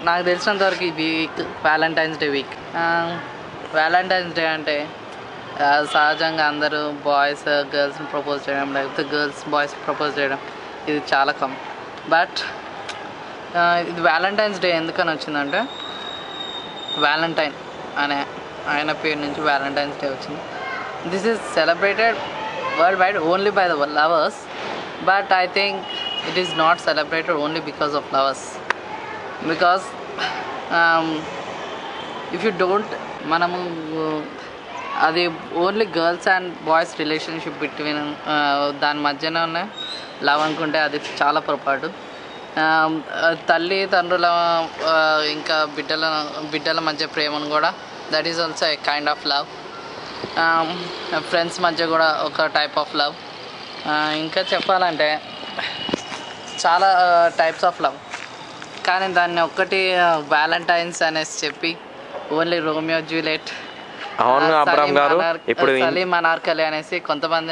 నాకు తెలిసినంతవరకు ఈ week Valentine's day week. Valentine's day అంటే సహజంగా అందరూ బాయ్స్ గర్ల్స్ని ప్రపోజ్ చేయడం, లేకపోతే గర్ల్స్ బాయ్స్ ప్రపోజ్ చేయడం ఇది చాలా కమ్. బట్ ఇది వ్యాలంటైన్స్ డే ఎందుకని వచ్చిందంటే వ్యాలంటైన్ అనే ఆయన పేరు నుంచి వ్యాలంటైన్స్ డే వచ్చింది. This is celebrated world wide only by the lovers, but I think it is not celebrated only because of lovers. Because if you don't, మనము అది only girls and boys relationship between దాని మధ్యన ఉన్న love అనుకుంటే అది చాలా పొరపాటు. తల్లి తండ్రుల ఇంకా బిడ్డల మధ్య ప్రేమను కూడా that is also a kind of love. Friends మధ్య కూడా ఒక టైప్ ఆఫ్ లవ్. ఇంకా చెప్పాలంటే చాలా టైప్స్ ఆఫ్ లవ్, కానీ దాన్ని ఒక్కటి వ్యాలంటైన్స్ అనేసి చెప్పి ఓన్లీ రోమియో జూలియట్, అవును అబ్రామ్ గారు, ఇప్పుడు సలీం అనార్కలి అనేసి కొంతమంది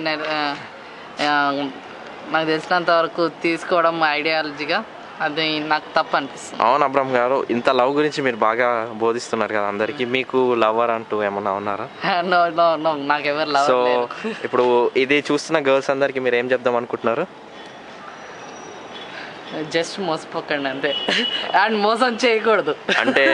నాకు తెలిసినంత వరకు తీసుకోవడం ఐడియాలజీగా అది నాకు తప్పు అనిపిస్తుంది. అవును అబ్రామ్ గారు, ఇంత లవ్ గురించి మీరు బాగా బోధిస్తున్నారు కదా అందరికి, మీకు లవర్ అంటూ ఏమన్నా ఉన్నారా? నో నాకు ఎవరు లవ్. సో ఇప్పుడు ఇది చూస్తున్న గర్ల్స్ అందరికి మీరు ఏం చెప్దాం అనుకుంటున్నారు? జస్ట్ మోసపోకండి అంతే, అండ్ మోసం చేయకూడదు. అంటే